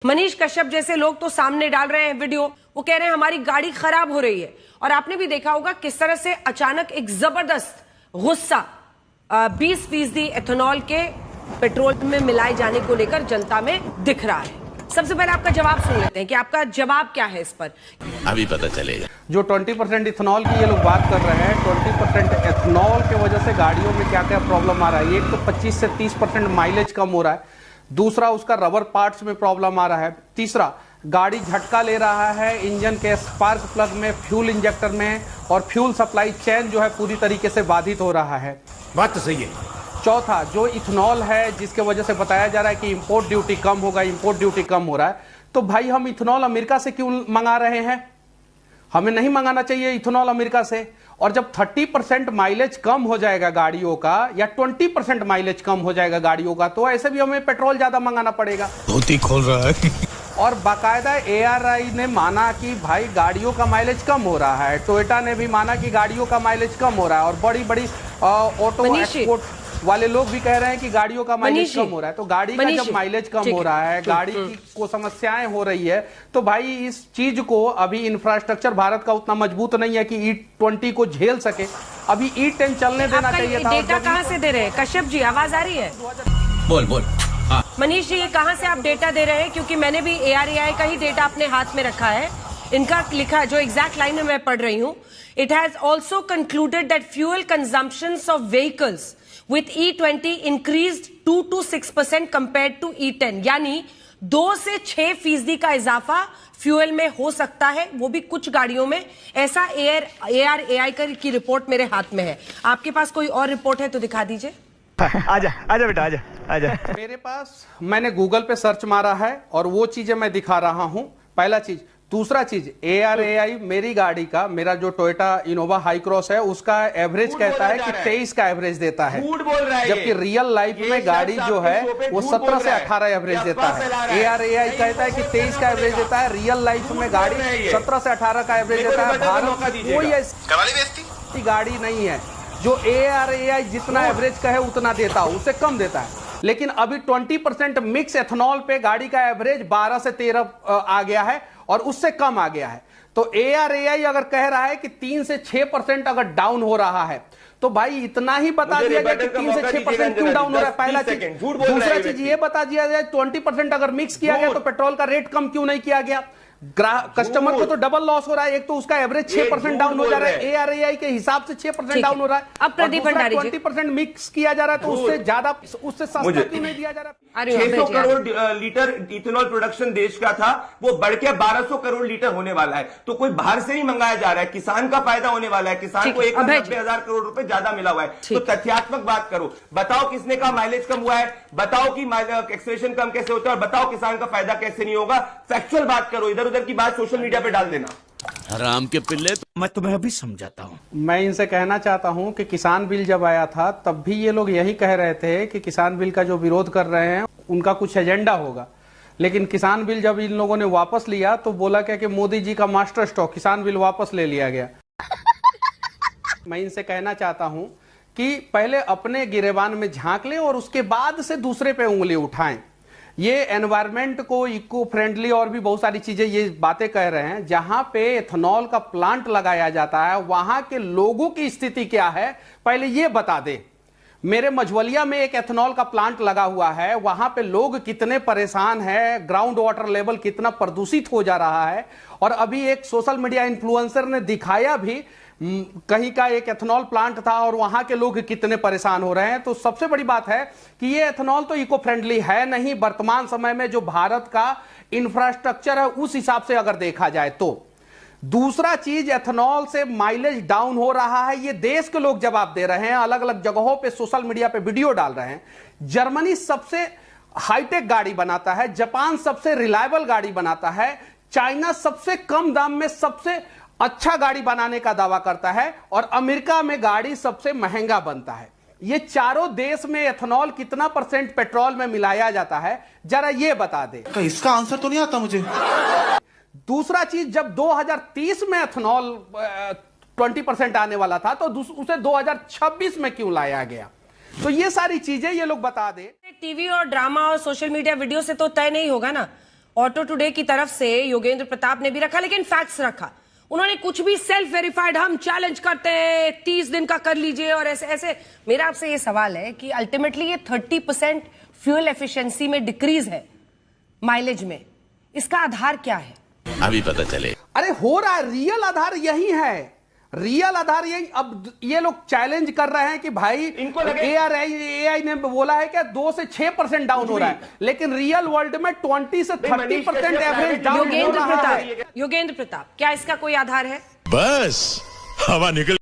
मनीष कश्यप जैसे लोग तो सामने डाल रहे हैं वीडियो, वो कह रहे हैं हमारी गाड़ी खराब हो रही है। और आपने भी देखा होगा किस तरह से अचानक एक जबरदस्त गुस्सा 20% एथेनॉल के पेट्रोल में मिलाए जाने को लेकर जनता में दिख रहा है। सबसे पहले आपका जवाब सुन लेते हैं कि आपका जवाब क्या है इस पर। अभी पता चलेगा। जो 20% इथेनॉल की ये लोग बात कर रहे हैं, 20% एथेनॉल के वजह से गाड़ियों में क्या क्या प्रॉब्लम आ रहा है। एक तो 25 से 30% माइलेज कम हो रहा है, दूसरा उसका रबर पार्ट्स में प्रॉब्लम आ रहा है, तीसरा गाड़ी झटका ले रहा है इंजन के स्पार्क प्लग में, फ्यूल इंजेक्टर में, और फ्यूल सप्लाई चेन जो है पूरी तरीके से बाधित हो रहा है। बात तो सही है। चौथा, जो इथेनॉल है जिसके वजह से बताया जा रहा है कि इंपोर्ट ड्यूटी कम होगा, इंपोर्ट ड्यूटी कम हो रहा है, तो भाई हम इथेनॉल अमेरिका से क्यों मंगा रहे हैं? हमें नहीं मंगाना चाहिए इथेनॉल अमेरिका से। और जब 30% माइलेज कम हो जाएगा गाड़ियों का, या 20% माइलेज कम हो जाएगा गाड़ियों का, तो ऐसे भी हमें पेट्रोल ज्यादा मंगाना पड़ेगा। धोती खोल रहा है। और बाकायदा ARI ने माना कि भाई गाड़ियों का माइलेज कम हो रहा है, टोयोटा ने भी माना कि गाड़ियों का माइलेज कम हो रहा है, और बड़ी बड़ी ऑटो एक्सपोर्ट वाले लोग भी कह रहे हैं कि गाड़ियों का माइलेज कम हो रहा है। तो गाड़ी का जब माइलेज कम हो रहा है, गाड़ी को समस्याएं हो रही है, तो भाई इस चीज को अभी इंफ्रास्ट्रक्चर भारत का उतना मजबूत नहीं है कि E20 को झेल सके। अभी E10 चलने देना चाहिए था। डेटा कहां से दे रहे हैं कश्यप जी? आवाज आ रही है? बोल। हाँ। मनीष जी, ये कहां से आप डेटा दे रहे हैं? क्योंकि मैंने भी ARAI का ही डेटा अपने हाथ में रखा है। इनका लिखा जो एग्जैक्ट लाइन में मैं पढ़ रही हूं, it has also concluded that fuel consumptions of vehicles with E20 increased 2 to 6% compared to E10, यानी 2 से 6% का इजाफा फ्यूल में हो सकता है, वो भी कुछ गाड़ियों में। ऐसा ARAI की रिपोर्ट मेरे हाथ में है। आपके पास कोई और रिपोर्ट है तो दिखा दीजिए। आजा बेटा आजा। मेरे पास, मैंने गूगल पे सर्च मारा है और वो चीजें मैं दिखा रहा हूं। पहला चीज। दूसरा चीज, ARAI मेरी गाड़ी का, मेरा जो टोयोटा इनोवा हाई क्रॉस है, उसका एवरेज कहता है कि 23 का एवरेज देता है, जबकि रियल लाइफ में गाड़ी जो है वो 17 से 18 एवरेज देता है। ARAI कहता है कि 23 का एवरेज देता है, रियल लाइफ में गाड़ी 17 से 18 का एवरेज देता है। भारत में कोई ऐसी गाड़ी नहीं है जो ARAI जितना एवरेज का है उतना देता हो, उससे कम देता है। लेकिन अभी 20% मिक्स एथेनॉल पे गाड़ी का एवरेज 12 से 13 आ गया है, और उससे कम आ गया है। तो ARAI अगर कह रहा है कि 3 से 6% अगर डाउन हो रहा है, तो भाई इतना ही बता दिया जाए कि 3 से 6% क्यों डाउन हो रहा है, पहला चीज। दूसरा चीज ये बता दिया जाए 20% अगर मिक्स किया गया तो पेट्रोल का रेट कम क्यों नहीं किया गया? कस्टमर को तो डबल लॉस हो रहा है। एक तो उसका एवरेज 6% डाउन हो जा रहा है, ARAI के हिसाब से 6% डाउन हो रहा है। अब प्रदीप भंडारी 20% मिक्स किया जा रहा है, तो उससे ज्यादा, उससे सस्ता क्यों नहीं दिया जा रहा? 600 करोड़ लीटर इथेनॉल प्रोडक्शन देश का था, वो बढ़ के 1200 करोड़ लीटर होने वाला है। तो कोई बाहर से ही मंगाया जा रहा है, किसान का फायदा होने वाला है। किसान को 1,90,000 करोड़ रुपए ज्यादा मिला हुआ है। तो तथ्यात्मक बात करो, बताओ किसने कहा माइलेज कम हुआ है, बताओ कि एक्सलेशन कम कैसे होता है, और बताओ किसान का फायदा कैसे नहीं होगा। फैक्चुअल बात करो, इधर उधर की बात सोशल मीडिया पे डाल देना। हराम के पिल्ले। मैं तुम्हें अभी समझाता हूँ। मैं इनसे कहना चाहता हूं कि किसान बिल जब आया था तब भी ये लोग यही कह रहे थे कि किसान बिल का जो विरोध कर रहे हैं उनका कुछ एजेंडा होगा। लेकिन किसान बिल जब इन लोगों ने वापस लिया तो बोला क्या कि मोदी जी का मास्टर स्ट्रोक, किसान बिल वापस ले लिया गया। मैं इनसे कहना चाहता हूं कि पहले अपने गिरेबान में झांक ले और उसके बाद से दूसरे पे उंगली उठाएं। ये एनवायरमेंट को इको फ्रेंडली और भी बहुत सारी चीजें ये बातें कह रहे हैं। जहां पे एथेनॉल का प्लांट लगाया जाता है वहां के लोगों की स्थिति क्या है पहले ये बता दे। मेरे मझवलिया में एक एथेनॉल का प्लांट लगा हुआ है, वहां पे लोग कितने परेशान हैं, ग्राउंड वाटर लेवल कितना प्रदूषित हो जा रहा है। और अभी एक सोशल मीडिया इन्फ्लुएंसर ने दिखाया भी, कहीं का एक एथेनॉल प्लांट था और वहां के लोग कितने परेशान हो रहे हैं। तो सबसे बड़ी बात है कि ये एथेनॉल तो इको फ्रेंडली है नहीं वर्तमान समय में, जो भारत का इंफ्रास्ट्रक्चर है उस हिसाब से अगर देखा जाए तो। दूसरा चीज, एथेनॉल से माइलेज डाउन हो रहा है, ये देश के लोग जवाब दे रहे हैं, अलग अलग जगहों पे सोशल मीडिया पे वीडियो डाल रहे हैं। जर्मनी सबसे हाईटेक गाड़ी बनाता है, जापान सबसे रिलायबल गाड़ी बनाता है, चाइना सबसे कम दाम में सबसे अच्छा गाड़ी बनाने का दावा करता है, और अमेरिका में गाड़ी सबसे महंगा बनता है। ये चारों देश में एथेनॉल कितना % पेट्रोल में मिलाया जाता है, जरा ये बता दे। इसका आंसर तो नहीं आता मुझे। दूसरा चीज, जब 2030 में एथेनॉल 20% आने वाला था तो उसे 2026 में क्यों लाया गया? तो ये सारी चीजें ये लोग बता दे। टीवी और ड्रामा और सोशल मीडिया वीडियो से तो तय नहीं होगा ना। ऑटो टुडे की तरफ से योगेंद्र प्रताप ने भी रखा, लेकिन फैक्ट्स रखा। उन्होंने कुछ भी सेल्फ वेरीफाइड हम चैलेंज करते हैं 30 दिन का कर लीजिए और ऐसे ऐसे। मेरा आपसे ये सवाल है कि अल्टीमेटली ये 30% फ्यूल एफिशिएंसी में डिक्रीज है माइलेज में, इसका आधार क्या है? अभी पता चले। अरे हो रहा है, रियल आधार यही है, रियल आधार यही। अब ये लोग चैलेंज कर रहे हैं कि भाई इनको लगे एआई ने बोला है कि 2 से 6% डाउन हो रहा है, लेकिन रियल वर्ल्ड में 20 से 30% एवरेज डाउन हो रहा है। योगेंद्र प्रताप, क्या इसका कोई आधार है? बस हवा निकल